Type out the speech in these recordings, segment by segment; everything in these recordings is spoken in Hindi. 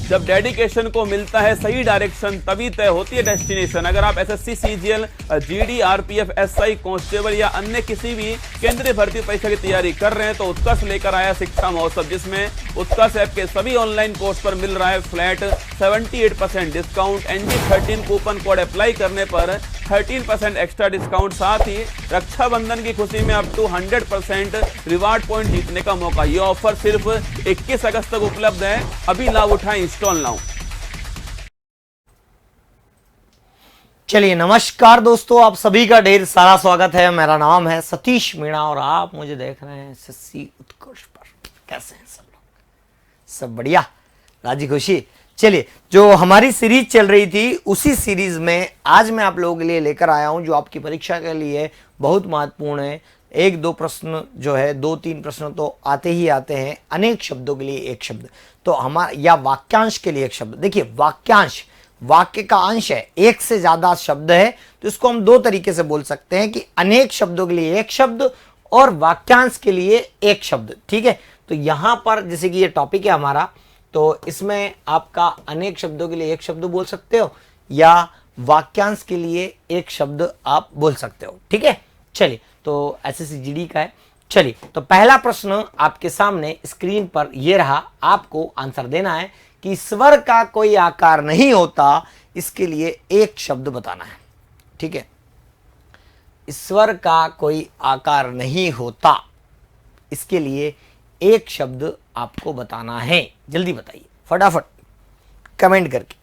जब डेडिकेशन को मिलता है सही डायरेक्शन तभी तय होती है डेस्टिनेशन। अगर आप SSC, CGL, GD, RPF, SI, constable या अन्य किसी भी केंद्रीय भर्ती परीक्षा की तैयारी कर रहे हैं तो उत्कर्ष लेकर आया शिक्षा महोत्सव, जिसमें उत्कर्ष ऐप के सभी ऑनलाइन कोर्स पर मिल रहा है flat 78% discount. NG13 coupon code apply करने पर 13% एक्स्ट्रा डिस्काउंट, साथ ही रक्षाबंधन की खुशी में अप टू 100% रिवार्ड पॉइंट जीतने का मौका। यह ऑफर सिर्फ 21 अगस्त तक उपलब्ध है, अभी लाभ उठाएं, इंस्टॉल नाउ। चलिए नमस्कार दोस्तों, आप सभी का ढेर सारा स्वागत है। मेरा नाम है सतीश मीणा और आप मुझे देख रहे हैं एसएससी उत्कर्ष पर। कैसे हैं सब लोग? सब बढ़िया, राजी खुशी। चलिए, जो हमारी सीरीज चल रही थी उसी सीरीज में आज मैं आप लोगों के लिए लेकर आया हूं जो आपकी परीक्षा के लिए बहुत महत्वपूर्ण है। एक दो प्रश्न जो है, 2-3 प्रश्न तो आते ही आते हैं। अनेक शब्दों के लिए एक शब्द तो हमारा, या वाक्यांश के लिए एक शब्द। देखिए, वाक्यांश वाक्य का अंश है, एक से ज्यादा शब्द है तो इसको हम दो तरीके से बोल सकते हैं कि अनेक शब्दों के लिए एक शब्द और वाक्यांश के लिए एक शब्द। ठीक है, तो यहां पर जैसे कि ये टॉपिक है हमारा, तो इसमें आपका अनेक शब्दों के लिए एक शब्द बोल सकते हो या वाक्यांश के लिए एक शब्द आप बोल सकते हो। ठीक है, चलिए, तो एसएससी जीडी का है। चलिए, तो पहला प्रश्न आपके सामने स्क्रीन पर ये रहा, आपको आंसर देना है कि स्वर का कोई आकार नहीं होता, इसके लिए एक शब्द बताना है। ठीक है, स्वर का कोई आकार नहीं होता, इसके लिए एक शब्द आपको बताना है। जल्दी बताइए, फटाफट कमेंट करके।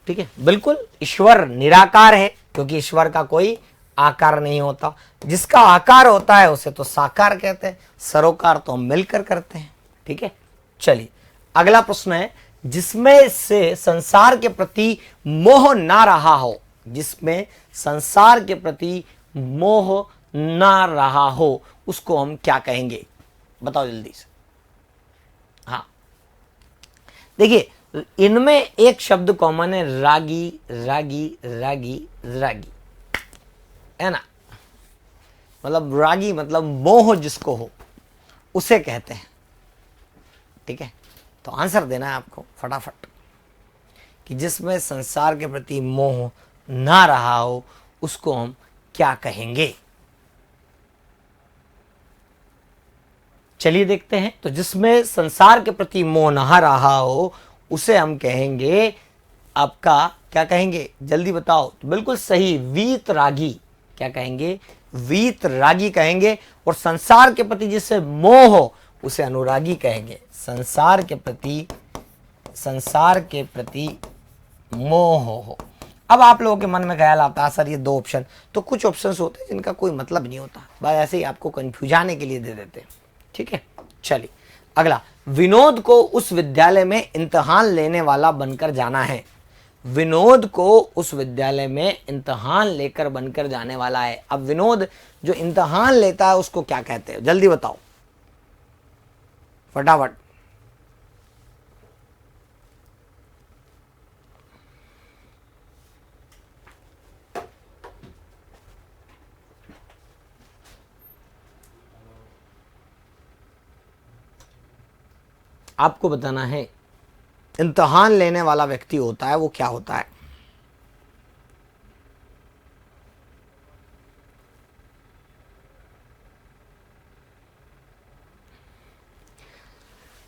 ठीक है, बिल्कुल, ईश्वर निराकार है क्योंकि ईश्वर का कोई आकार नहीं होता। जिसका आकार होता है उसे तो साकार कहते हैं, सरोकार तो हम मिलकर करते हैं। ठीक है, चलिए अगला प्रश्न है, जिसमें से संसार के प्रति मोह ना रहा हो, जिसमें संसार के प्रति मोह ना रहा हो, उसको हम क्या कहेंगे? बताओ जल्दी से। हाँ, देखिए, इनमें एक शब्द कॉमन है, रागी रागी रागी रागी, है ना। मतलब रागी मतलब मोह जिसको हो उसे कहते हैं। ठीक है, तो आंसर देना है आपको फटाफट कि जिसमें संसार के प्रति मोह ना रहा हो उसको हम क्या कहेंगे। चलिए देखते हैं, तो जिसमें संसार के प्रति मोह ना रहा हो उसे हम कहेंगे, आपका क्या कहेंगे? जल्दी बताओ। तो बिल्कुल सही, वीतरागी। क्या कहेंगे? वीतरागी कहेंगे। और संसार के प्रति जिससे मोह हो उसे अनुरागी कहेंगे। संसार के प्रति मोह हो। अब आप लोगों के मन में ख्याल आता है, सर ये दो ऑप्शन, तो कुछ ऑप्शंस होते हैं जिनका कोई मतलब नहीं होता, बस ऐसे ही आपको कंफ्यूजाने के लिए दे देते हैं। ठीक है, चलिए अगला, विनोद को उस विद्यालय में इम्तिहान लेने वाला बनकर जाना है। विनोद को उस विद्यालय में इम्तिहान लेकर बनकर जाने वाला है। अब विनोद जो इम्तिहान लेता है उसको क्या कहते हैं? जल्दी बताओ फटाफट। आपको बताना है, इम्तिहान लेने वाला व्यक्ति होता है वो क्या होता है?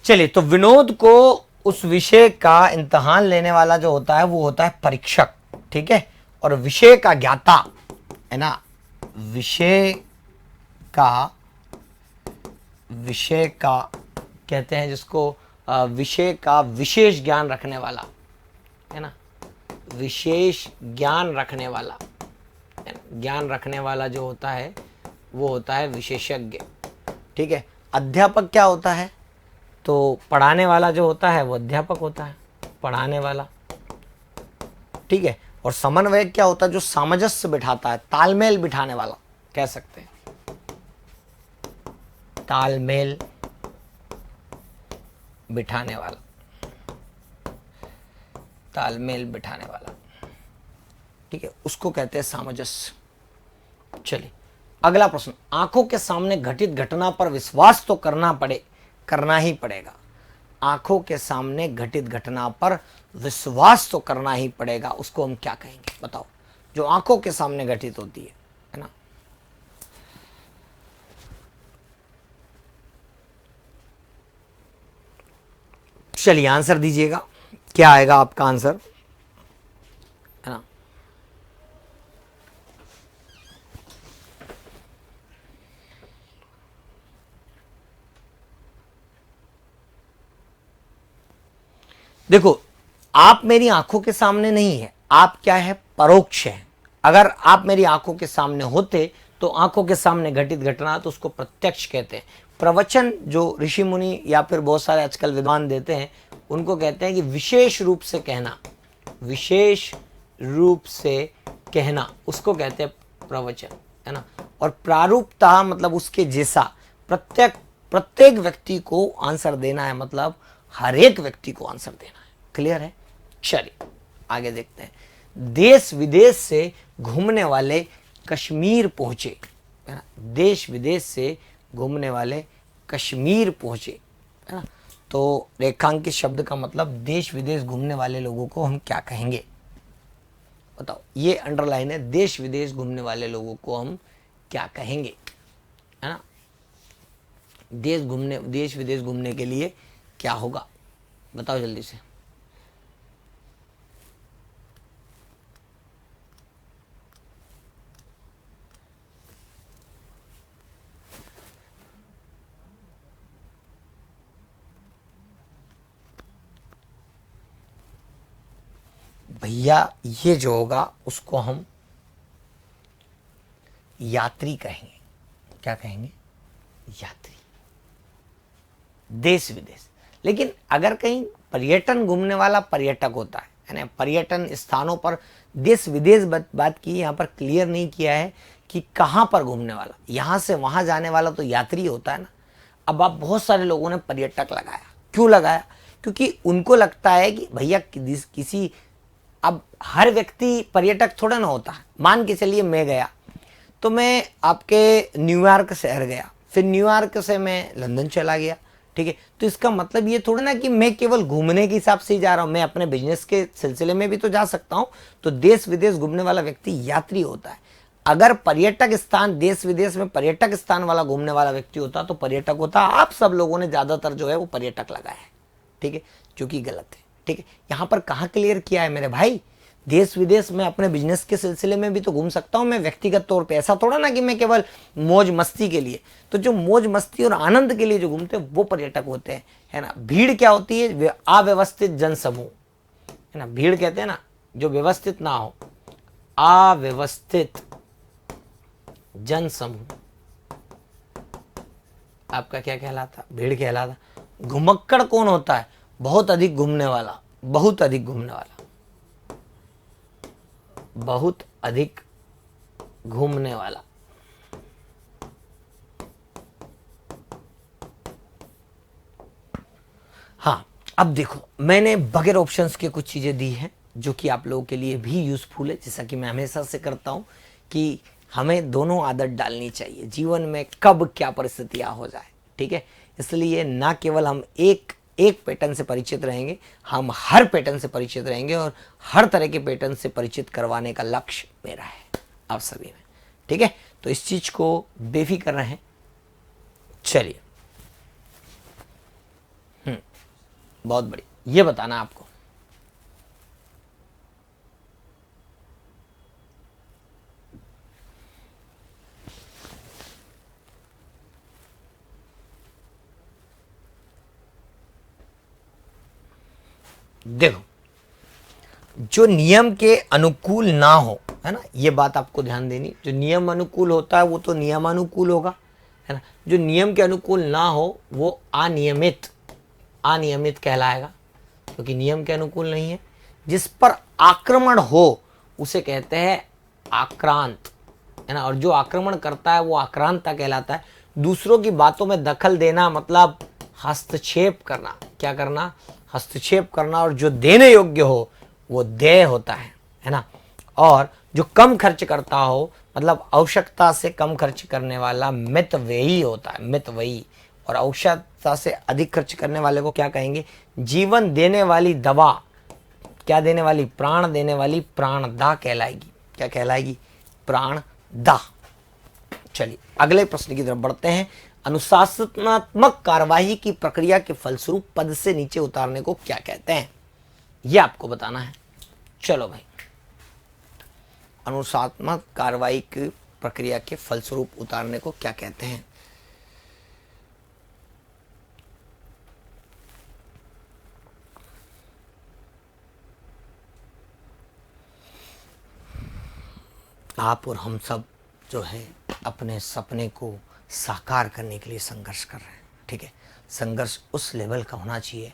चलिए, तो विनोद को उस विषय का इम्तिहान लेने वाला जो होता है वो होता है परीक्षक। ठीक है, और विषय का ज्ञाता है ना, विषय का कहते हैं जिसको विषय का विशेष ज्ञान रखने वाला, है ना, विशेष ज्ञान रखने वाला, ज्ञान रखने वाला जो होता है वो होता है विशेषज्ञ। ठीक है, अध्यापक क्या होता है? तो पढ़ाने वाला जो होता है वो अध्यापक होता है, पढ़ाने वाला। ठीक है, और समन्वयक क्या होता है? जो सामंजस्य बिठाता है, तालमेल बिठाने वाला कह सकते हैं, तालमेल बिठाने वाला, तालमेल बिठाने वाला। ठीक है, उसको कहते हैं सामंजस्य। चलिए अगला प्रश्न, आंखों के सामने घटित घटना पर विश्वास तो करना ही पड़ेगा। आंखों के सामने घटित घटना पर विश्वास तो करना ही पड़ेगा, उसको हम क्या कहेंगे बताओ? जो आंखों के सामने घटित होती है ना। चलिए आंसर दीजिएगा, क्या आएगा आपका आंसर, है ना। देखो, आप मेरी आंखों के सामने नहीं है, आप क्या है, परोक्ष है। अगर आप मेरी आंखों के सामने होते तो आंखों के सामने घटित घटना तो उसको प्रत्यक्ष कहते हैं। प्रवचन जो ऋषि मुनि या फिर बहुत सारे आजकल विद्वान देते हैं उनको कहते हैं कि विशेष रूप से कहना, विशेष रूप से कहना उसको कहते हैं प्रवचन, है ना। और प्रारूपता मतलब उसके जैसा, प्रत्येक व्यक्ति को आंसर देना है, मतलब हर एक व्यक्ति को आंसर देना है। क्लियर है? चलिए आगे देखते हैं। देश विदेश से घूमने वाले कश्मीर पहुंचे, है ना। देश विदेश से घूमने वाले कश्मीर पहुंचे, है ना। तो रेखांकित शब्द का मतलब देश विदेश घूमने वाले लोगों को हम क्या कहेंगे बताओ? ये अंडरलाइन है, देश विदेश घूमने वाले लोगों को हम क्या कहेंगे, है ना। देश विदेश घूमने के लिए क्या होगा बताओ जल्दी से। भैया ये जो होगा उसको हम यात्री कहेंगे। क्या कहेंगे? यात्री। देश विदेश। लेकिन अगर कहीं पर्यटन घूमने वाला पर्यटक होता है ना, पर्यटन स्थानों पर देश विदेश बात की, यहाँ पर क्लियर नहीं किया है कि कहाँ पर घूमने वाला, यहाँ से वहाँ जाने वाला तो यात्री होता है ना। अब आप बहुत सारे लोगों ने पर्यटक लगाया, क्यों लगाया? क्योंकि उनको लगता है कि भैया किसी, अब हर व्यक्ति पर्यटक थोड़ा ना होता है। मान के चलिए मैं गया तो मैं आपके न्यूयॉर्क शहर गया, फिर न्यूयॉर्क से मैं लंदन चला गया, ठीक है। तो इसका मतलब ये थोड़ा ना कि मैं केवल घूमने के हिसाब से ही जा रहा हूँ, मैं अपने बिजनेस के सिलसिले में भी तो जा सकता हूँ। तो देश विदेश घूमने वाला व्यक्ति यात्री होता है। अगर पर्यटक स्थान, देश विदेश में पर्यटक स्थान वाला घूमने वाला व्यक्ति होता तो पर्यटक होता। आप सब लोगों ने ज्यादातर जो है वो पर्यटक लगाया है, ठीक है, जो कि गलत है, ठीक है। यहाँ पर कहाँ क्लियर किया है मेरे भाई? देश विदेश में अपने बिजनेस के सिलसिले में भी तो घूम सकता हूं मैं व्यक्तिगत तौर पे। ऐसा थोड़ा ना कि मैं केवल मौज मस्ती के लिए। तो जो मौज मस्ती और आनंद के लिए जो घूमते हैं वो पर्यटक होते हैं, है ना। भीड़ क्या होती है? अव्यवस्थित जनसमूह, है ना। भीड़ कहते हैं ना जो व्यवस्थित ना हो, अव्यवस्थित जनसमूह आपका क्या कहलाता? भीड़ कहलाता। घुमक्कड़ कौन होता है? बहुत अधिक घूमने वाला, बहुत अधिक घूमने वाला, बहुत अधिक घूमने वाला। हाँ, अब देखो मैंने बगैर ऑप्शंस के कुछ चीजें दी हैं जो कि आप लोगों के लिए भी यूजफुल है। जैसा कि मैं हमेशा से करता हूं कि हमें दोनों आदत डालनी चाहिए जीवन में, कब क्या परिस्थितियां हो जाए, ठीक है। इसलिए ना केवल हम एक पैटर्न से परिचित रहेंगे, हम हर पैटर्न से परिचित रहेंगे और हर तरह के पैटर्न से परिचित करवाने का लक्ष्य मेरा है आप सभी में, ठीक है। तो इस चीज को बेफिक्र रहें। चलिए, बहुत बढ़िया। ये बताना आपको, देखो जो नियम के अनुकूल ना हो, है ना, ये बात आपको ध्यान देनी। जो नियम अनुकूल होता है वो तो नियमानुकूल होगा, है ना। जो नियम के अनुकूल ना हो वो अनियमित कहलाएगा, क्योंकि नियम के अनुकूल नहीं है। जिस पर आक्रमण हो उसे कहते हैं आक्रांत, है ना। और जो आक्रमण करता है वो आक्रांता कहलाता है। दूसरों की बातों में दखल देना मतलब हस्तक्षेप करना। क्या करना? हस्तक्षेप करना। और जो देने योग्य हो वो देय होता है ना। और जो कम खर्च करता हो मतलब आवश्यकता से कम खर्च करने वाला मितव्ययी होता है, मितव्ययी। और आवश्यकता से अधिक खर्च करने वाले को क्या कहेंगे? जीवन देने वाली दवा, क्या देने वाली? प्राण देने वाली प्राणदा कहलाएगी। क्या कहलाएगी? प्राणदा। चलिए अगले प्रश्न की तरफ बढ़ते हैं। अनुशासनात्मक कार्यवाही की प्रक्रिया के फलस्वरूप पद से नीचे उतारने को क्या कहते हैं? यह आपको बताना है। चलो भाई, अनुशासनात्मक कार्यवाही की प्रक्रिया के फलस्वरूप उतारने को क्या कहते हैं? आप और हम सब जो है अपने सपने को साकार करने के लिए संघर्ष कर रहे हैं, ठीक है। संघर्ष उस लेवल का होना चाहिए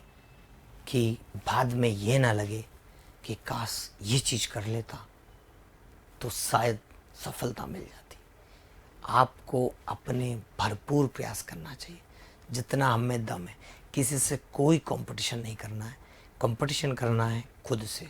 कि बाद में ये ना लगे कि काश ये चीज़ कर लेता तो शायद सफलता मिल जाती। आपको अपने भरपूर प्रयास करना चाहिए, जितना हम में दम है। किसी से कोई कंपटीशन नहीं करना है, कंपटीशन करना है खुद से,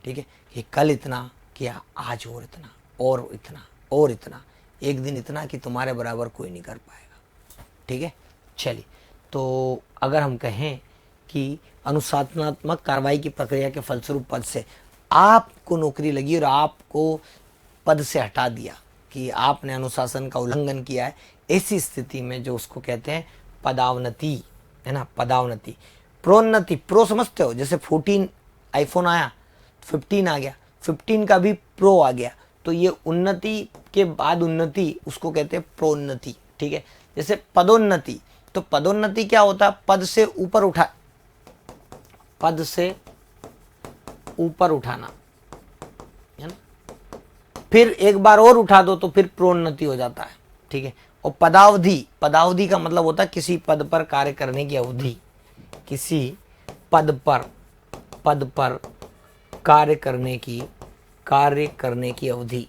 ठीक है। कि कल इतना किया, आज और इतना और इतना और इतना, एक दिन इतना कि तुम्हारे बराबर कोई नहीं कर पाएगा, ठीक है। चलिए, तो अगर हम कहें कि अनुशासनात्मक कार्रवाई की प्रक्रिया के फलस्वरूप पद से आपको नौकरी लगी और आपको पद से हटा दिया कि आपने अनुशासन का उल्लंघन किया है, ऐसी स्थिति में जो उसको कहते हैं पदावनति, है ना, पदावनति। प्रोन्नति, प्रो समझते हो, जैसे 14 आईफोन आया, 15 आ गया, 15 का भी प्रो आ गया, तो ये उन्नति के बाद उन्नति, उसको कहते हैं प्रोन्नति, ठीक है। जैसे पदोन्नति, तो पदोन्नति क्या होता है? पद से ऊपर उठा, पद से ऊपर उठाना, है ना। फिर एक बार और उठा दो तो फिर प्रोन्नति हो जाता है, ठीक है। और पदावधि, पदावधि का मतलब होता है किसी पद पर कार्य करने की अवधि, किसी पद पर कार्य करने की अवधि,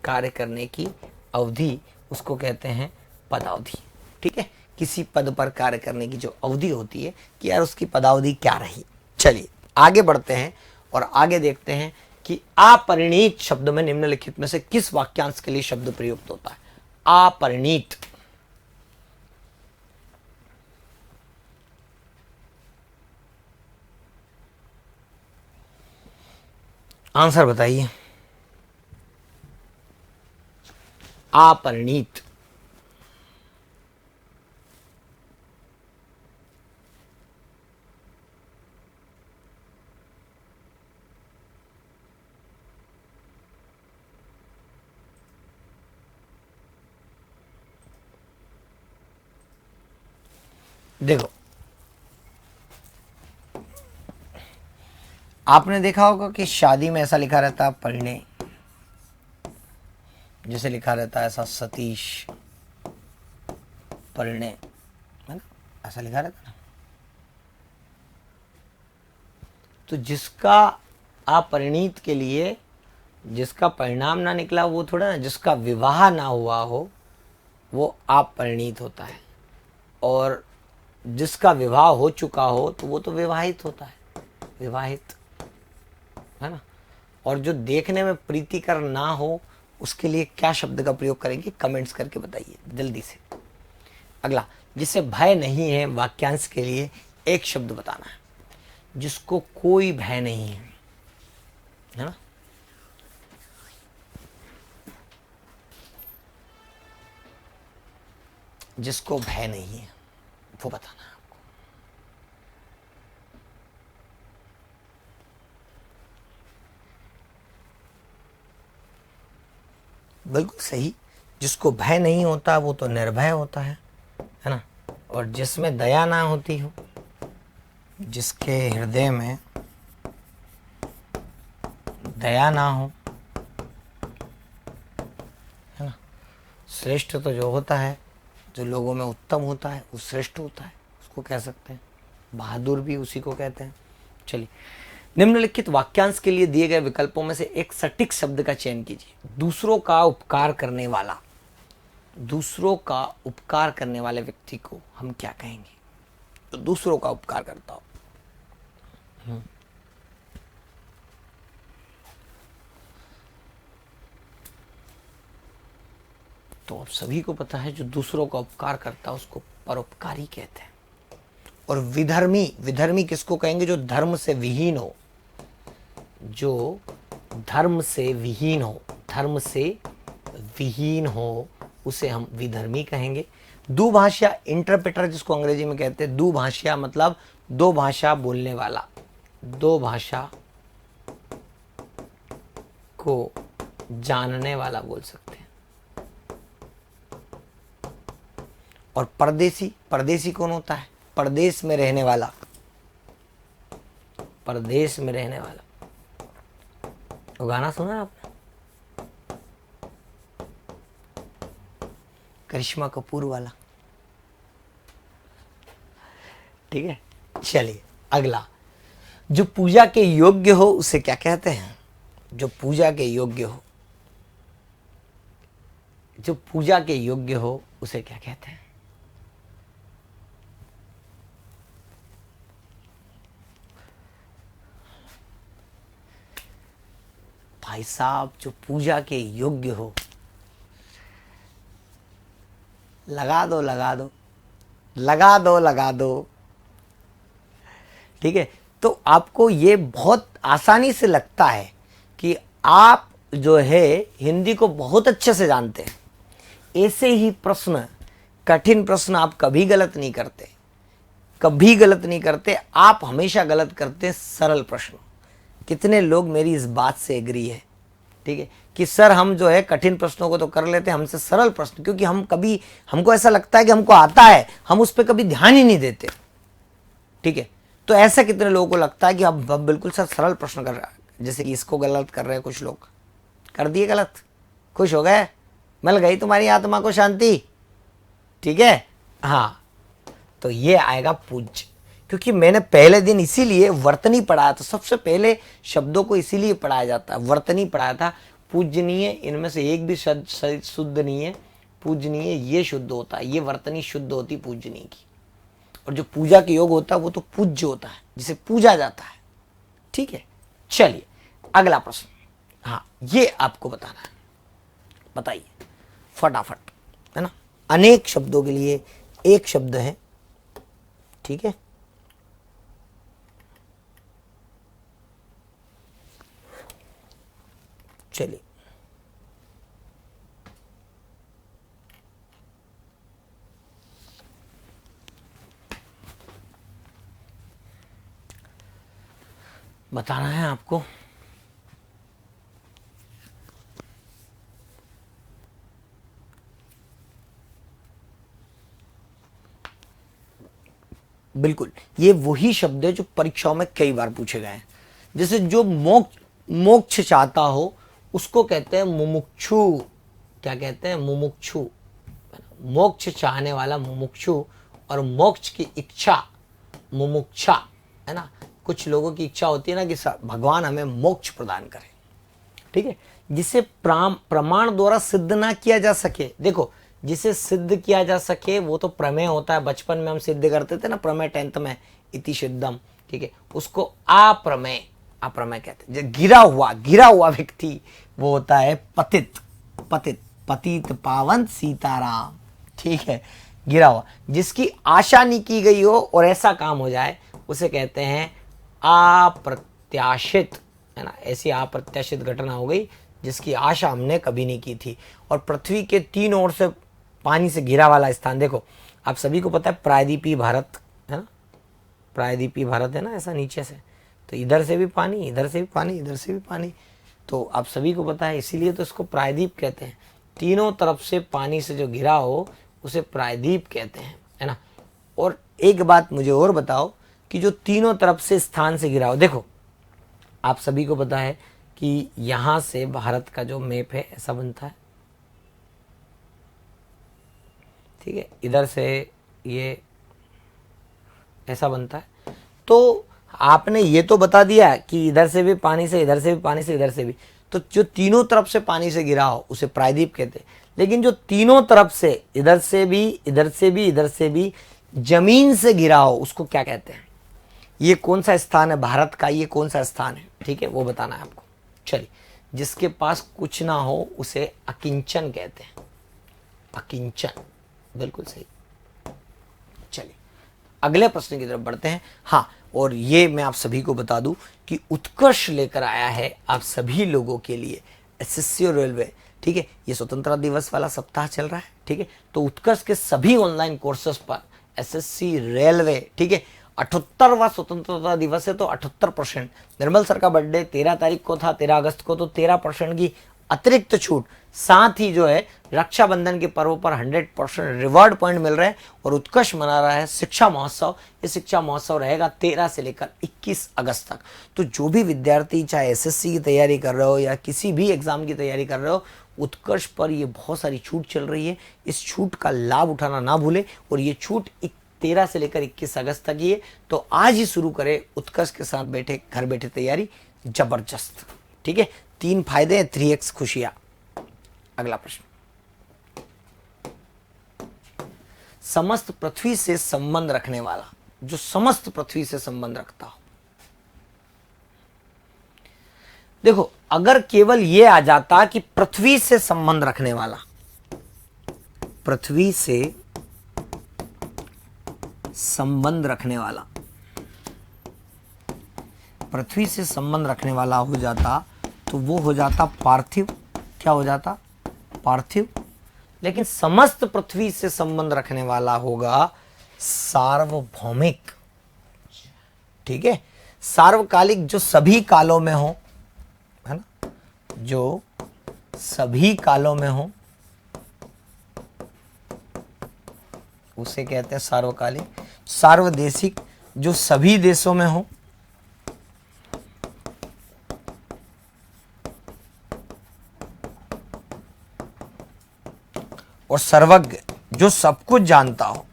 कार्य करने की अवधि, उसको कहते हैं पदावधि, ठीक है। किसी पद पर कार्य करने की जो अवधि होती है कि यार उसकी पदावधि क्या रही। चलिए आगे बढ़ते हैं और आगे देखते हैं कि अपरिणीत शब्द में निम्नलिखित में से किस वाक्यांश के लिए शब्द प्रयुक्त होता है? अपरिणीत। आंसर बताइए। अपरिणीत। देखो, आपने देखा होगा कि शादी में ऐसा लिखा रहता है परिणय, जैसे लिखा रहता है ऐसा सतीश परिणय, है ना, ऐसा लिखा रहता है। तो जिसका अपरिणीत के लिए, जिसका परिणाम ना निकला वो थोड़ा ना, जिसका विवाह ना हुआ हो वो अपरिणीत होता है, और जिसका विवाह हो चुका हो तो वो तो विवाहित होता है, विवाहित, है ना। और जो देखने में प्रीतिकर ना हो उसके लिए क्या शब्द का प्रयोग करेंगे? कमेंट्स करके बताइए जल्दी से। अगला, जिसे भय नहीं है, वाक्यांश के लिए एक शब्द बताना है। जिसको कोई भय नहीं है ना, जिसको भय नहीं है वो बताना है आपको। बिल्कुल सही, जिसको भय नहीं होता वो तो निर्भय होता है ना। और जिसमें दया ना होती हो, जिसके हृदय में दया ना हो, है ना। श्रेष्ठ तो जो होता है, जो लोगों में उत्तम होता है वो श्रेष्ठ होता है, उसको कह सकते हैं। बहादुर भी उसी को कहते हैं। चलिए, निम्नलिखित वाक्यांश के लिए दिए गए विकल्पों में से एक सटीक शब्द का चयन कीजिए। दूसरों का उपकार करने वाला, दूसरों का उपकार करने वाले व्यक्ति को हम क्या कहेंगे? तो दूसरों का उपकार करता हो, तो आप सभी को पता है जो दूसरों का उपकार करता है उसको परोपकारी कहते हैं। और विधर्मी, विधर्मी किसको कहेंगे? जो धर्म से विहीन हो, जो धर्म से विहीन हो, धर्म से विहीन हो उसे हम विधर्मी कहेंगे। दुभाषा, इंटरप्रेटर जिसको अंग्रेजी में कहते हैं। दुभाषा मतलब दो भाषा बोलने वाला, दो भाषा को जानने वाला बोल सकते हैं। और परदेसी, परदेसी कौन होता है? परदेश में रहने वाला, परदेश में रहने वाला। वो गाना सुना आपने? करिश्मा कपूर वाला। ठीक है, चलिए अगला। जो पूजा के योग्य हो उसे क्या कहते हैं? जो पूजा के योग्य हो, जो पूजा के योग्य हो उसे क्या कहते हैं? भाई साहब, जो पूजा के योग्य हो, लगा दो लगा दो लगा दो लगा दो। ठीक है, तो आपको ये बहुत आसानी से लगता है कि आप जो है हिंदी को बहुत अच्छे से जानते हैं। ऐसे ही प्रश्न, कठिन प्रश्न आप कभी गलत नहीं करते, कभी गलत नहीं करते। आप हमेशा गलत करते सरल प्रश्न। कितने लोग मेरी इस बात से एग्री है? ठीक है, कि सर हम जो है कठिन प्रश्नों को तो कर लेते हैं, हमसे सरल प्रश्न, क्योंकि हम कभी, हमको ऐसा लगता है कि हमको आता है, हम उस पर कभी ध्यान ही नहीं देते। ठीक है, तो ऐसा कितने लोगों को लगता है कि अब बिल्कुल सर सरल प्रश्न कर रहा है, जैसे कि इसको गलत कर रहे हैं कुछ लोग, कर दिए गलत, खुश हो गए, मिल गई तुम्हारी आत्मा को शांति। ठीक है, हाँ, तो ये आएगा पूज्य। क्योंकि मैंने पहले दिन इसीलिए वर्तनी पढ़ाया था, सबसे पहले शब्दों को इसीलिए पढ़ाया जाता है, वर्तनी पढ़ाया था। पूजनीय, इनमें से एक भी शब्द शुद्ध नहीं है। पूजनीय ये शुद्ध होता है, ये वर्तनी शुद्ध होती पूजनीय की। और जो पूजा के योग होता है वो तो पूज्य होता है, जिसे पूजा जाता है। ठीक है, चलिए अगला प्रश्न। हाँ, ये आपको बताना है, बताइए फटाफट, है ना। अनेक शब्दों के लिए एक शब्द है। ठीक है, चलिए बताना है आपको। बिल्कुल, ये वही शब्द है जो परीक्षाओं में कई बार पूछे गए हैं। जैसे जो मोक्ष चाहता हो उसको कहते हैं मुमुक्षु। क्या कहते हैं? मुमुक्षु। मोक्ष चाहने वाला मुमुक्षु, और मोक्ष की इच्छा मुमुक्षा, है ना। कुछ लोगों की इच्छा होती है ना कि भगवान हमें मोक्ष प्रदान करे। ठीक है, जिसे प्रमाण द्वारा सिद्ध ना किया जा सके। देखो, जिसे सिद्ध किया जा सके वो तो प्रमेय होता है। बचपन में हम सिद्ध करते थे ना, प्रमेय 10th में, इति सिद्धम। ठीक है, उसको अप्रमेय, अप्रमेय कहते हैं। जो गिरा हुआ व्यक्ति वो होता है पतित, पतित, पतित पावन सीताराम। ठीक है, गिरा हुआ, जिसकी आशा नहीं की गई हो और ऐसा काम हो जाए उसे कहते हैं अप्रत्याशित, है ना। ऐसी अप्रत्याशित घटना हो गई जिसकी आशा हमने कभी नहीं की थी। और पृथ्वी के 3 ओर से पानी से घिरा वाला स्थान, देखो आप सभी को पता है प्रायद्वीपीय भारत, है ना। प्रायद्वीपीय भारत है ना, ऐसा नीचे से, तो इधर से भी पानी, इधर से भी पानी, इधर से भी पानी, तो आप सभी को पता है, इसीलिए तो इसको प्रायद्वीप कहते हैं। तीनों तरफ से पानी से जो घिरा हो उसे प्रायद्वीप कहते हैं, है ना। और एक बात मुझे और बताओ कि जो तीनों तरफ से स्थान से घिरा हो, देखो आप सभी को पता है कि यहां से भारत का जो मैप है ऐसा बनता है। ठीक है, इधर से ये ऐसा बनता है। तो आपने ये तो बता दिया कि इधर से भी पानी से, इधर से भी पानी से, इधर से भी, तो जो तीनों तरफ से पानी से घिरा हो उसे प्रायद्वीप कहते हैं। लेकिन जो तीनों तरफ से, इधर से भी, इधर से भी, इधर से भी जमीन से घिरा हो उसको क्या कहते हैं? ये कौन सा स्थान है भारत का, ये कौन सा स्थान है? ठीक है, वो बताना है आपको। चलिए, जिसके पास कुछ ना हो उसे अकिंचन कहते हैं। अकिंचन, बिल्कुल सही। चलिए अगले प्रश्न की तरफ बढ़ते हैं। हाँ, और ये मैं आप सभी को बता दूं कि उत्कर्ष लेकर आया है आप सभी लोगों के लिए एसएससी और रेलवे, ठीक है। ये स्वतंत्रता दिवस वाला सप्ताह चल रहा है, ठीक है। तो उत्कर्ष के सभी ऑनलाइन कोर्सेस पर एसएससी रेलवे, ठीक है, 78वां स्वतंत्रता दिवस है तो 78%। निर्मल सर का बर्थडे 13 तारीख को था, 13 अगस्त को, तो 13% की अतिरिक्त छूट, साथ ही जो है रक्षाबंधन के पर्व पर 100% रिवॉर्ड पॉइंट मिल रहे हैं। और उत्कर्ष मना रहा है शिक्षा महोत्सव। ये शिक्षा महोत्सव रहेगा 13 से लेकर 21 अगस्त तक। तो जो भी विद्यार्थी चाहे एसएससी की तैयारी कर रहे हो या किसी भी एग्जाम की तैयारी कर रहे हो, उत्कर्ष पर ये बहुत सारी छूट चल रही है। इस छूट का लाभ उठाना ना भूले। और ये छूट 13 से लेकर 21 अगस्त तक ही है। तो आज ही शुरू करें उत्कर्ष के साथ बैठे घर बैठे तैयारी, जबरदस्त, ठीक है। 3 फायदे हैं, 3x खुशियां। अगला प्रश्न, समस्त पृथ्वी से संबंध रखने वाला, जो समस्त पृथ्वी से संबंध रखता हो। देखो, अगर केवल यह आ जाता कि पृथ्वी से संबंध रखने वाला, पृथ्वी से संबंध रखने वाला, पृथ्वी से संबंध रखने वाला हो जाता तो वो हो जाता पार्थिव। क्या हो जाता? पार्थिव। लेकिन समस्त पृथ्वी से संबंध रखने वाला होगा सार्वभौमिक, ठीक है। सार्वकालिक, जो सभी कालों में हो, है ना, जो सभी कालों में हो उसे कहते हैं सार्वकालिक। सार्वदेशिक, जो सभी देशों में हो, और सर्वज्ञ, जो सब कुछ जानता हो।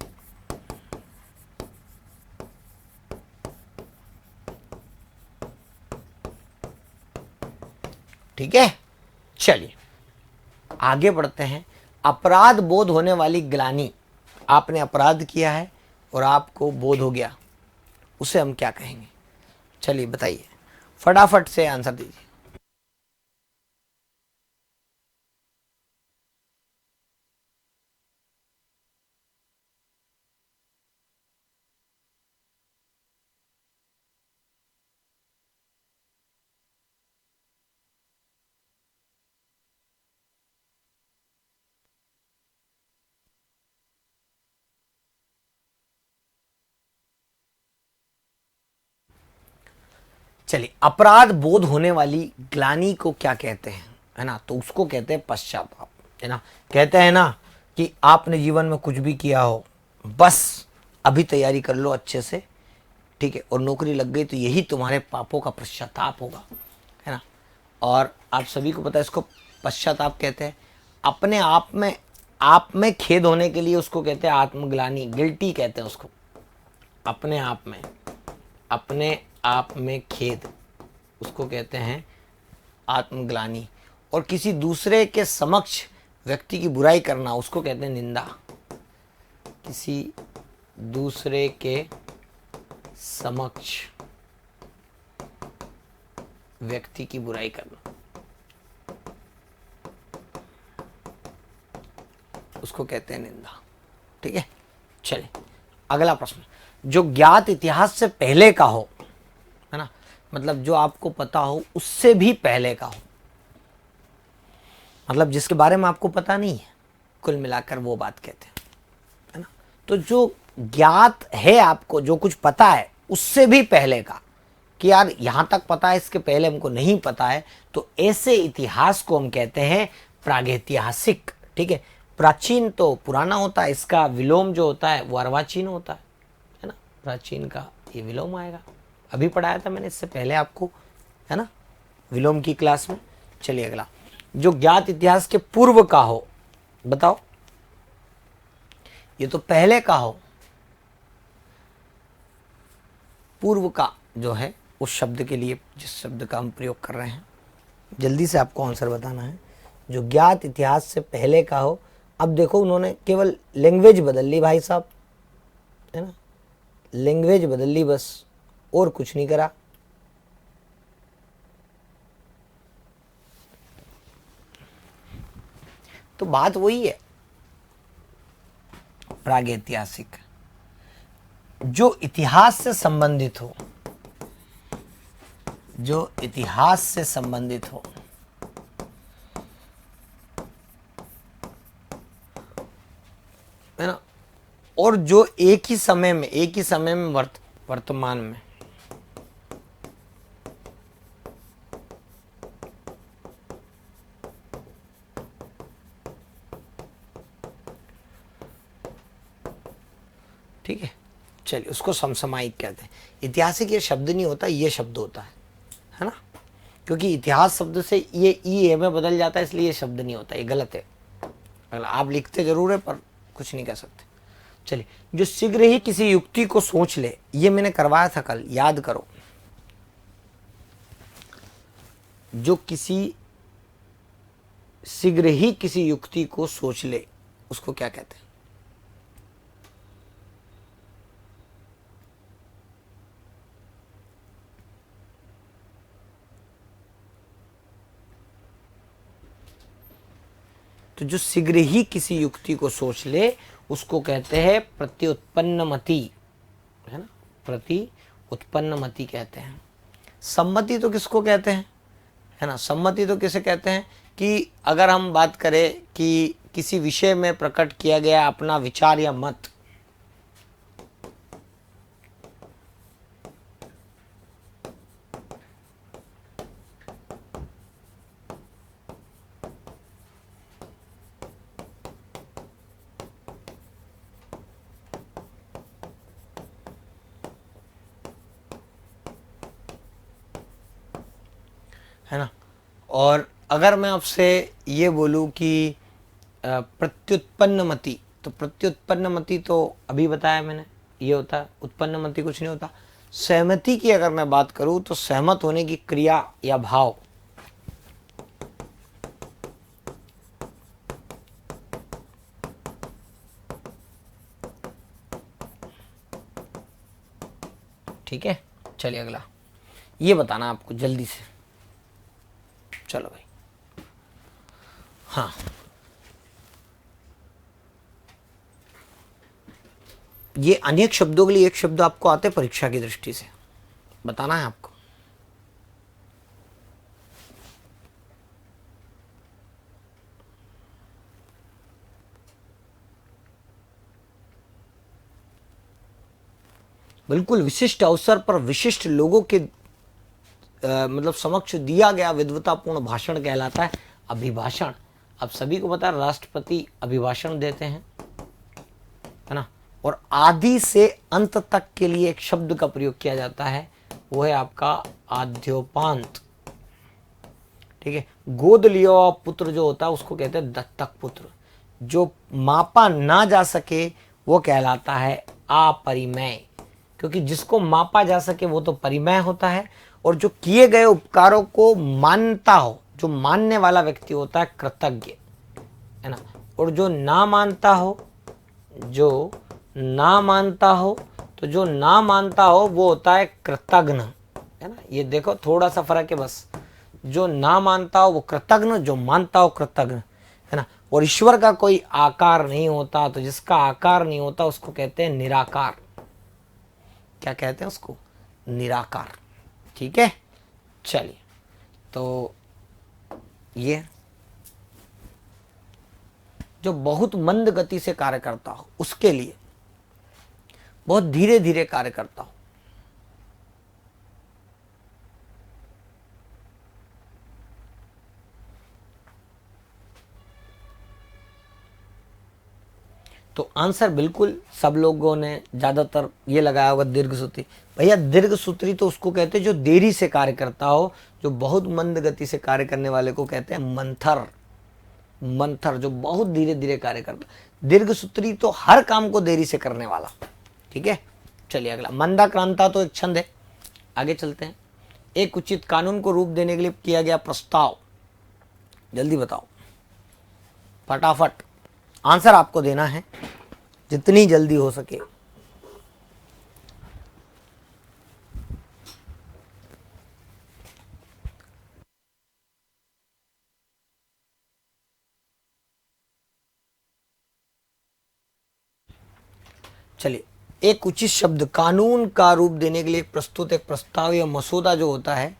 ठीक है, चलिए आगे बढ़ते हैं। अपराध बोध होने वाली ग्लानि, आपने अपराध किया है और आपको बोध हो गया, उसे हम क्या कहेंगे? चलिए बताइए, फटाफट से आंसर दीजिए। चलिए, अपराध बोध होने वाली ग्लानि को क्या कहते हैं, है ना? तो उसको कहते हैं पश्चाताप, है ना। कहते हैं ना कि आपने जीवन में कुछ भी किया हो, बस अभी तैयारी कर लो अच्छे से, ठीक है, और नौकरी लग गई तो यही तुम्हारे पापों का पश्चाताप होगा, है ना। और आप सभी को पता है इसको पश्चाताप कहते हैं। अपने आप में खेद होने के लिए उसको कहते हैं आत्मग्लानि, गिल्टी कहते हैं उसको। अपने आप में खेद, उसको कहते हैं आत्मग्लानि। और किसी दूसरे के समक्ष व्यक्ति की बुराई करना, उसको कहते हैं निंदा। किसी दूसरे के समक्ष व्यक्ति की बुराई करना, उसको कहते हैं निंदा, ठीक है। चलिए अगला प्रश्न, जो ज्ञात इतिहास से पहले का हो, है ना, मतलब जो आपको पता हो उससे भी पहले का हो, मतलब जिसके बारे में आपको पता नहीं है, कुल मिलाकर वो बात कहते हैं, है ना। तो जो ज्ञात है आपको, जो कुछ पता है उससे भी पहले का, कि यार यहां तक पता है, इसके पहले हमको नहीं पता है, तो ऐसे इतिहास को हम कहते हैं प्रागैतिहासिक, ठीक है। प्राचीन तो पुराना होता है, इसका विलोम जो होता है वो अर्वाचीन होता है ना। प्राचीन का ये विलोम आएगा, अभी पढ़ाया था मैंने इससे पहले आपको, है ना, विलोम की क्लास में। चलिए अगला, जो ज्ञात इतिहास के पूर्व का हो, बताओ, ये तो पहले का हो, पूर्व का जो है उस शब्द के लिए जिस शब्द का हम प्रयोग कर रहे हैं, जल्दी से आपको आंसर बताना है। जो ज्ञात इतिहास से पहले का हो, अब देखो उन्होंने केवल लैंग्वेज बदल ली भाई साहब, है ना, लैंग्वेज बदल ली बस, और कुछ नहीं करा। तो बात वही है, प्रागैतिहासिक, जो इतिहास से संबंधित हो, जो इतिहास से संबंधित हो, है ना, और जो एक ही समय में वर्तमान में ठीक है, चलिए उसको समसामयिक कहते हैं। ऐतिहासिक ये शब्द नहीं होता, ये शब्द होता है ना, क्योंकि इतिहास शब्द से ये ई ए में बदल जाता है, इसलिए ये शब्द नहीं होता, ये गलत है। आप लिखते जरूर है पर कुछ नहीं कह सकते। चलिए, जो शीघ्र ही किसी युक्ति को सोच ले, ये मैंने करवाया था कल, याद करो। जो किसी शीघ्र ही किसी युक्ति को सोच ले, उसको क्या कहते हैं? तो जो शीघ्र ही किसी युक्ति को सोच ले, उसको कहते हैं प्रत्युत्पन्नमति, है ना, प्रत्युत्पन्नमति कहते हैं। सम्मति तो किसको कहते हैं, है ना, सम्मति तो किसे कहते हैं कि अगर हम बात करें कि किसी विषय में प्रकट किया गया अपना विचार या मत, है ना, और अगर मैं आपसे ये बोलूं कि प्रत्युत्पन्नमति, तो प्रत्युत्पन्नमति तो अभी बताया मैंने, ये होता है, उत्पन्नमति कुछ नहीं होता। सहमति की अगर मैं बात करूं तो सहमत होने की क्रिया या भाव, ठीक है। चलिए अगला, ये बताना आपको जल्दी से, चलो भाई। हाँ, ये अनेक शब्दों के लिए एक शब्द आपको आते परीक्षा की दृष्टि से, बताना है आपको। बिल्कुल विशिष्ट अवसर पर विशिष्ट लोगों के मतलब समक्ष दिया गया विद्वतापूर्ण भाषण कहलाता है अभिभाषण। अब सभी को पता है राष्ट्रपति अभिभाषण देते हैं, है ना, और आदि से अंत तक के लिए एक शब्द का प्रयोग किया जाता है, वो है आपका आद्योपांत, ठीक है। गोद लिया हुआ पुत्र जो होता है उसको कहते हैं दत्तक पुत्र। जो मापा ना जा सके वो कहलाता है अपरिमेय, क्योंकि जिसको मापा जा सके वो तो परिमेय होता है, और जो किए गए उपकारों को मानता हो, जो मानने वाला व्यक्ति होता है कृतज्ञ, है ना, और जो ना मानता हो, जो ना मानता हो, तो जो ना मानता हो वो होता है कृतघ्न, है ना। ये देखो थोड़ा सा फर्क है बस, जो ना मानता हो वो कृतघ्न, जो मानता हो कृतघ्न, है ना। और ईश्वर का कोई आकार नहीं होता, तो जिसका आकार नहीं होता उसको कहते हैं निराकार। क्या कहते हैं उसको? निराकार, ठीक है। चलिए, तो ये जो बहुत मंद गति से कार्य करता हो उसके लिए बहुत धीरे धीरे कार्य करता हो, तो आंसर बिल्कुल सब लोगों ने ज्यादातर ये लगाया होगा दीर्घ सूत्री। भैया दीर्घ सूत्री तो उसको कहते हैं जो देरी से कार्य करता हो, जो बहुत मंद गति से कार्य करने वाले को कहते हैं मंथर। मंथर जो बहुत धीरे धीरे कार्य करता, दीर्घ सूत्री तो हर काम को देरी से करने वाला, ठीक है। चलिए अगला, मंदाक्रांता तो एक छंद है, आगे चलते हैं। एक उचित कानून को रूप देने के लिए किया गया प्रस्ताव, जल्दी बताओ फटाफट, आंसर आपको देना है जितनी जल्दी हो सके। चलिए, एक उचित शब्द कानून का रूप देने के लिए प्रस्तुत एक प्रस्ताव या मसौदा जो होता है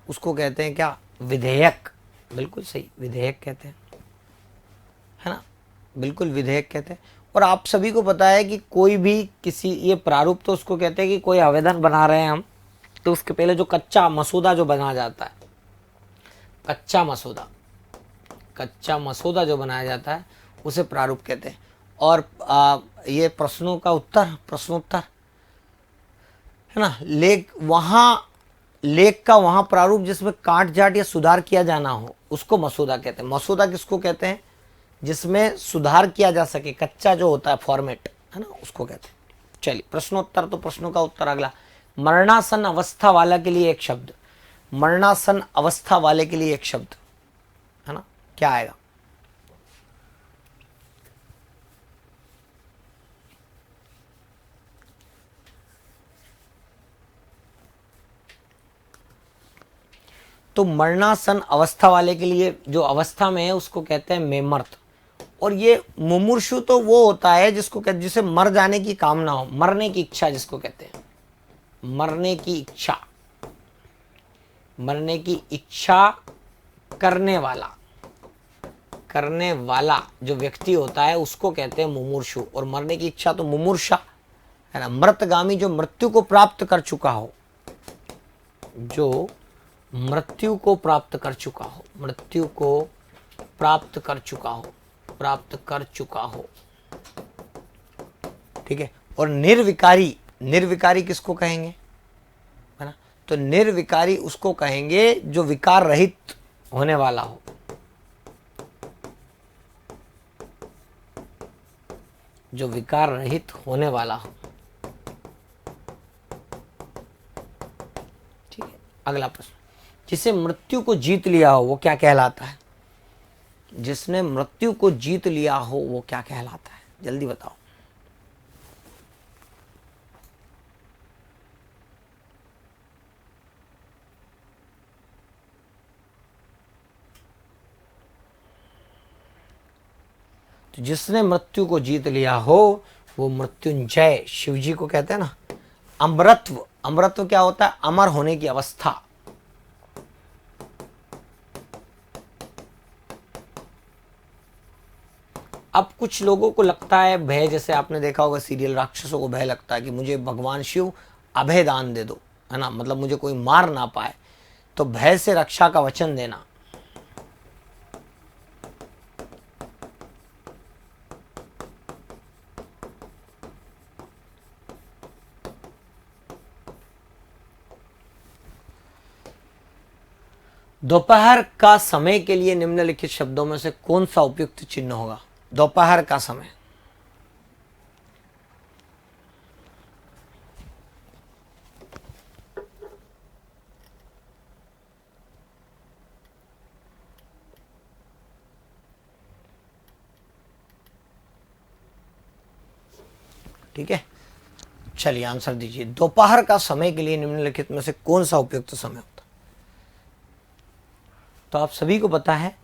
उसको कहते हैं क्या? विधेयक। बिल्कुल सही, विधेयक कहते हैं, है ना, बिल्कुल विधेयक कहते हैं। और आप सभी को पता है कि कोई भी किसी, ये प्रारूप तो उसको कहते हैं कि कोई आवेदन बना रहे हैं हम, तो उसके पहले जो कच्चा मसौदा जो बना जाता है, कच्चा मसौदा जो बनाया जाता है उसे प्रारूप कहते हैं। और ये प्रश्नों का उत्तर, प्रश्नोत्तर, है ना, लेख का वहां प्रारूप जिसमें काट जाट या सुधार किया जाना हो उसको मसौदा कहते हैं। मसौदा किसको कहते हैं? जिसमें सुधार किया जा सके, कच्चा जो होता है फॉर्मेट, है ना, उसको कहते हैं। चलिए, प्रश्नोत्तर तो प्रश्नों का उत्तर अगला। मरणासन अवस्था वाला के लिए एक शब्द, मरणासन अवस्था वाले के लिए एक शब्द, है ना, क्या आएगा? तो मरणासन अवस्था वाले के लिए जो अवस्था में है उसको कहते हैं मेमर्त। और ये मुमूर्षु तो वो होता है जिसको कहते, जिसे मर जाने की कामना हो, मरने की इच्छा जिसको कहते हैं, मरने की इच्छा, मरने की इच्छा करने वाला जो व्यक्ति होता है उसको कहते हैं मुमूर्षु। और मरने की इच्छा तो मुमूर्षा, है ना। मृतगामी जो मृत्यु को प्राप्त कर चुका हो, जो मृत्यु को प्राप्त कर चुका हो, मृत्यु को प्राप्त कर चुका हो, ठीक है। और निर्विकारी, निर्विकारी किसको कहेंगे, है ना? तो निर्विकारी उसको कहेंगे जो विकार रहित होने वाला हो, जो विकार रहित होने वाला हो, ठीक है। अगला प्रश्न, जिसे मृत्यु को जीत लिया हो वो क्या कहलाता है? जिसने मृत्यु को जीत लिया हो वो क्या कहलाता है? जल्दी बताओ। तो जिसने मृत्यु को जीत लिया हो वो मृत्युंजय, शिव जी को कहते हैं ना। अमरत्व, अमरत्व क्या होता है? अमर होने की अवस्था। अब कुछ लोगों को लगता है भय, जैसे आपने देखा होगा सीरियल राक्षसों को भय लगता है कि मुझे भगवान शिव अभय दान दे दो, है ना, मतलब मुझे कोई मार ना पाए, तो भय से रक्षा का वचन देना। दोपहर का समय के लिए निम्नलिखित शब्दों में से कौन सा उपयुक्त चिन्ह होगा? दोपहर का समय, ठीक है। चलिए आंसर दीजिए, दोपहर का समय के लिए निम्नलिखित में से कौन सा उपयुक्त समय होता? तो आप सभी को पता है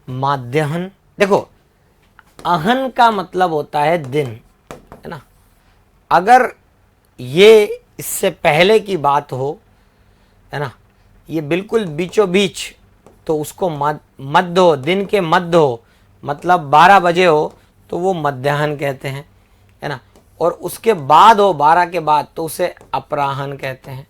माध्याह्न। देखो, अहन का मतलब होता है दिन, है ना। अगर ये इससे पहले की बात हो, है ना, ये बिल्कुल बीचों बीच, तो उसको मध्य हो, दिन के मध्य हो, मतलब 12 बजे हो तो वो मध्याह्न कहते हैं, है ना। और उसके बाद हो 12 के बाद तो उसे अपराह्न कहते हैं,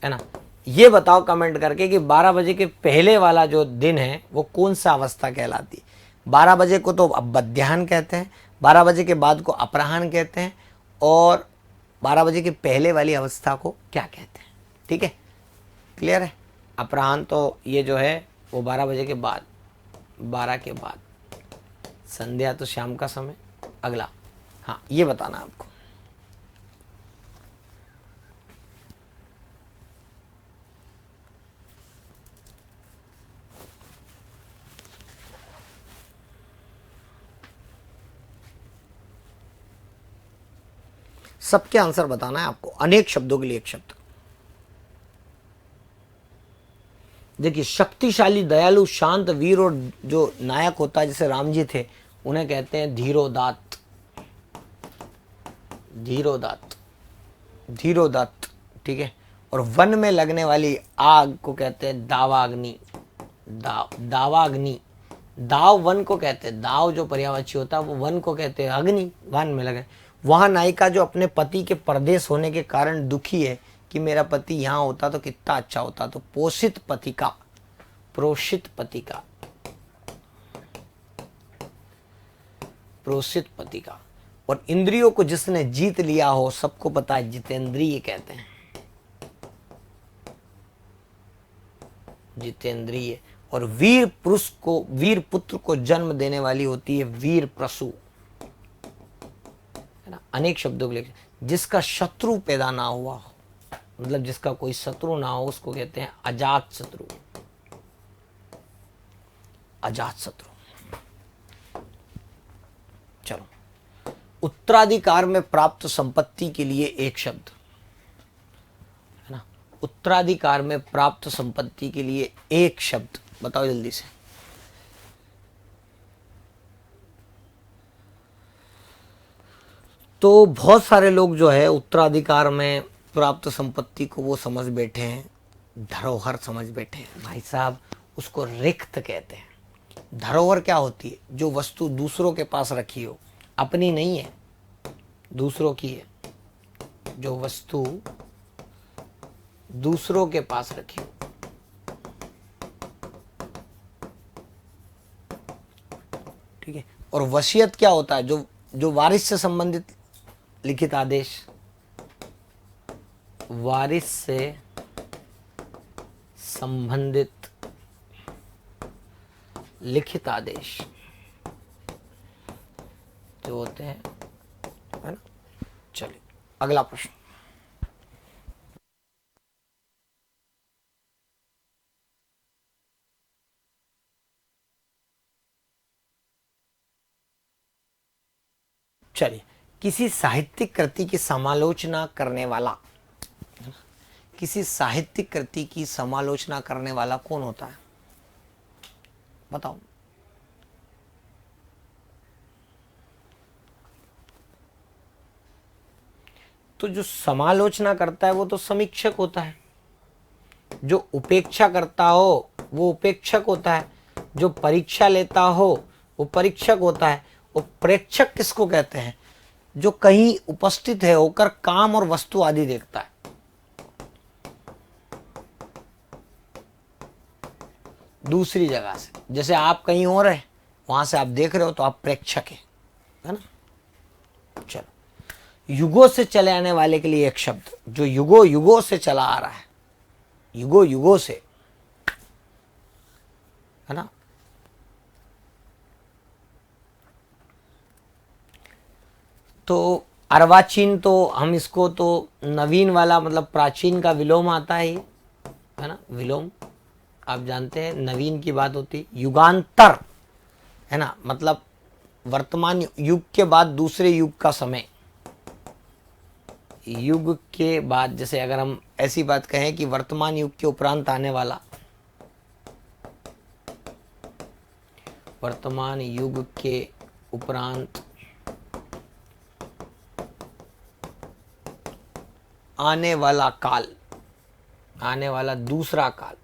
है ना। ये बताओ कमेंट करके कि 12 बजे के पहले वाला जो दिन है वो कौन सा अवस्था कहलाती है? 12 बजे को तो अब मध्याह्न कहते हैं, 12 बजे के बाद को अपराह्न कहते हैं, और 12 बजे के पहले वाली अवस्था को क्या कहते हैं? ठीक है, क्लियर है। अपराह्न तो ये जो है वो 12 बजे के बाद, 12 के बाद, संध्या तो शाम का समय। अगला, हाँ ये बताना आपको। सबके आंसर बताना है आपको, अनेक शब्दों के लिए एक शब्द। देखिए, शक्तिशाली, दयालु, शांत, वीर और जो नायक होता है जैसे राम जी थे उन्हें कहते हैं धीरोदात्त। धीरोदात्त, धीरोदात्त, ठीक है। और वन में लगने वाली आग को कहते हैं दावाग्नि, दावाग्नि। दाव वन को कहते हैं, दाव जो पर्यायवाची होता है वो वन को कहते हैं, अग्नि वन में लगे। वहां नायिका जो अपने पति के परदेश होने के कारण दुखी है कि मेरा पति यहाँ होता तो कितना अच्छा होता, तो पोषित पति का, प्रोषित पति का, प्रोषित पति का। और इंद्रियों को जिसने जीत लिया हो, सबको पता है जितेंद्रिय कहते हैं, जितेंद्रिय। और वीर पुरुष को, वीर पुत्र को जन्म देने वाली होती है वीर प्रसु, है ना। अनेक शब्दों के लिए, जिसका शत्रु पैदा ना हुआ हो, मतलब जिसका कोई शत्रु ना हो, उसको कहते हैं अजात शत्रु, अजात शत्रु। चलो, उत्तराधिकार में प्राप्त संपत्ति के लिए एक शब्द, है ना। उत्तराधिकार में प्राप्त संपत्ति के लिए एक शब्द बताओ जल्दी से। तो बहुत सारे लोग जो है उत्तराधिकार में प्राप्त संपत्ति को वो समझ बैठे हैं, धरोहर समझ बैठे हैं। भाई साहब, उसको रिक्त कहते हैं। धरोहर क्या होती है? जो वस्तु दूसरों के पास रखी हो, अपनी नहीं है, दूसरों की है। जो वस्तु दूसरों के पास रखी हो, ठीक है। और वसीयत क्या होता है? जो वारिस से संबंधित लिखित आदेश, वारिस से संबंधित लिखित आदेश जो होते हैं, है ना। चलिए अगला प्रश्न। चलिए, किसी साहित्यिक कृति की समालोचना करने वाला, किसी साहित्यिक कृति की समालोचना करने वाला कौन होता है? बताओ। तो जो समालोचना करता है वो तो समीक्षक होता है, जो उपेक्षा करता हो वो उपेक्षक होता है, जो परीक्षा लेता हो वो परीक्षक होता है। और प्रेक्षक किसको कहते हैं? जो कहीं उपस्थित है होकर काम और वस्तु आदि देखता है। दूसरी जगह से, जैसे आप कहीं और है, वहां से आप देख रहे हो तो आप प्रेक्षक है ना। चलो, युगों से चले आने वाले के लिए एक शब्द, जो युगों युगों से चला आ रहा है, युगों युगों से, है ना। तो अर्वाचीन, तो हम इसको तो नवीन वाला, मतलब प्राचीन का विलोम आता है ना। विलोम आप जानते हैं, नवीन की बात होती। युगांतर, है ना, मतलब वर्तमान युग के बाद दूसरे युग का समय। युग के बाद, जैसे अगर हम ऐसी बात कहें कि वर्तमान युग के उपरांत आने वाला, वर्तमान युग के उपरांत आने वाला काल, आने वाला दूसरा काल,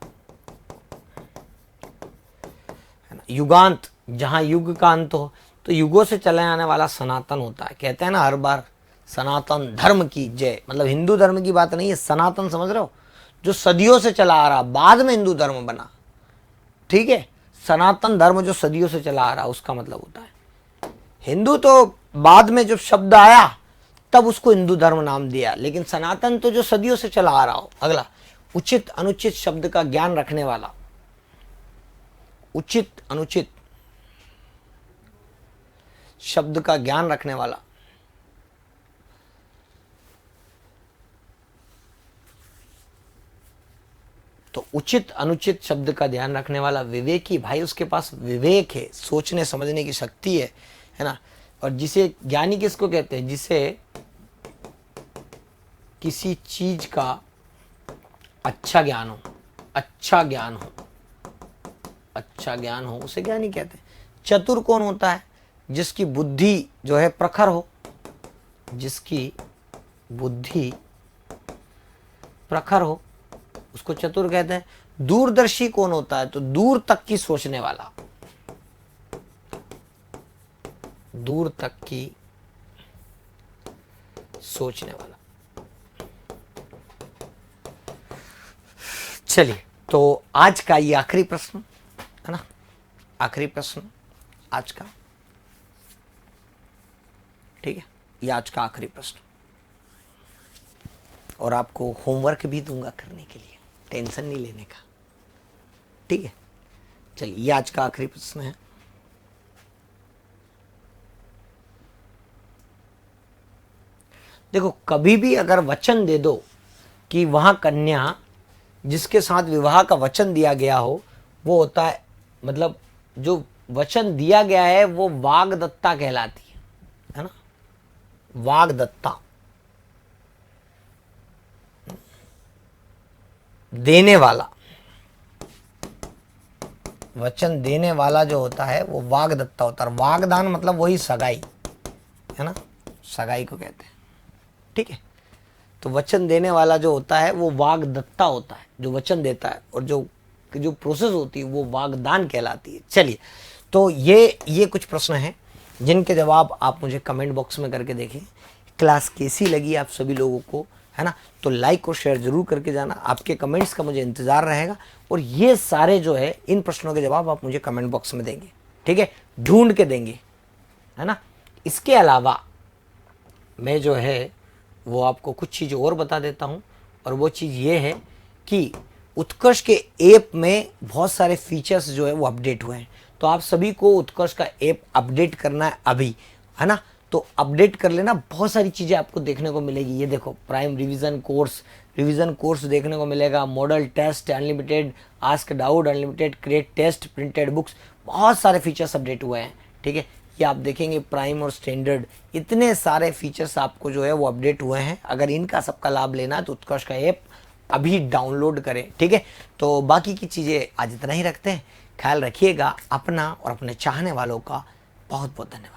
है ना। युगांत, जहां युग का अंत हो, तो युगों से चले आने वाला सनातन होता है। कहते हैं ना हर बार, सनातन धर्म की जय, मतलब हिंदू धर्म की बात नहीं है, सनातन समझ रहे हो, जो सदियों से चला आ रहा, बाद में हिंदू धर्म बना, ठीक है। सनातन धर्म जो सदियों से चला आ रहा, उसका मतलब होता है। हिंदू तो बाद में जब शब्द आया तब उसको हिंदू धर्म नाम दिया, लेकिन सनातन तो जो सदियों से चला आ रहा हो। अगला, उचित अनुचित शब्द का ज्ञान रखने वाला, उचित अनुचित शब्द का ज्ञान रखने वाला। तो उचित अनुचित शब्द का ध्यान रखने वाला विवेकी, भाई उसके पास विवेक है, सोचने समझने की शक्ति है ना। और जिसे ज्ञानी किसको कहते हैं? जिसे किसी चीज का अच्छा ज्ञान हो, अच्छा ज्ञान हो, अच्छा ज्ञान हो, उसे ज्ञानी कहते हैं। चतुर कौन होता है? जिसकी बुद्धि जो है प्रखर हो, जिसकी बुद्धि प्रखर हो उसको चतुर कहते हैं। दूरदर्शी कौन होता है? तो दूर तक की सोचने वाला, दूर तक की सोचने वाला। चलिए, तो आज का ये आखिरी प्रश्न है ना, आखिरी प्रश्न आज का, ठीक है, ये आज का आखिरी प्रश्न, और आपको होमवर्क भी दूंगा करने के लिए, टेंशन नहीं लेने का, ठीक है। चलिए, ये आज का आखिरी प्रश्न है। देखो, कभी भी अगर वचन दे दो कि वहां कन्या जिसके साथ विवाह का वचन दिया गया हो वो होता है, मतलब जो वचन दिया गया है वो वाग्दत्ता कहलाती है ना, वाग्दत्ता, देने वाला, वचन देने वाला जो होता है वो वाग्दत्ता होता है। वागदान मतलब वही सगाई है ना, सगाई को कहते हैं, ठीक है। तो वचन देने वाला जो होता है वो वाग्दत्ता होता है, जो वचन देता है, और जो प्रोसेस होती है वो वागदान कहलाती है। चलिए, तो ये कुछ प्रश्न हैं जिनके जवाब आप मुझे कमेंट बॉक्स में करके देखें। क्लास कैसी लगी आप सभी लोगों को, है ना, तो लाइक और शेयर जरूर करके जाना। आपके कमेंट्स का मुझे इंतजार रहेगा, और ये सारे जो है इन प्रश्नों के जवाब आप मुझे कमेंट बॉक्स में देंगे, ठीक है, ढूंढ के देंगे, है ना। इसके अलावा मैं जो है वो आपको कुछ चीज़ और बता देता हूँ, और वो चीज़ ये है कि उत्कर्ष के ऐप में बहुत सारे फीचर्स जो है वो अपडेट हुए हैं। तो आप सभी को उत्कर्ष का ऐप अपडेट करना है अभी, है ना, तो अपडेट कर लेना। बहुत सारी चीज़ें आपको देखने को मिलेगी। ये देखो, प्राइम रिवीजन कोर्स देखने को मिलेगा, model test unlimited, ask doubt unlimited, create test, printed books, बहुत सारे फीचर्स अपडेट हुए हैं, ठीक है। ये आप देखेंगे प्राइम और स्टैंडर्ड, इतने सारे फीचर्स आपको जो है वो अपडेट हुए हैं। अगर इनका सबका लाभ लेना है तो उत्कर्ष का ऐप अभी डाउनलोड करें, ठीक है। तो बाकी की चीज़ें आज इतना ही रखते हैं। ख्याल रखिएगा अपना और अपने चाहने वालों का। बहुत बहुत धन्यवाद।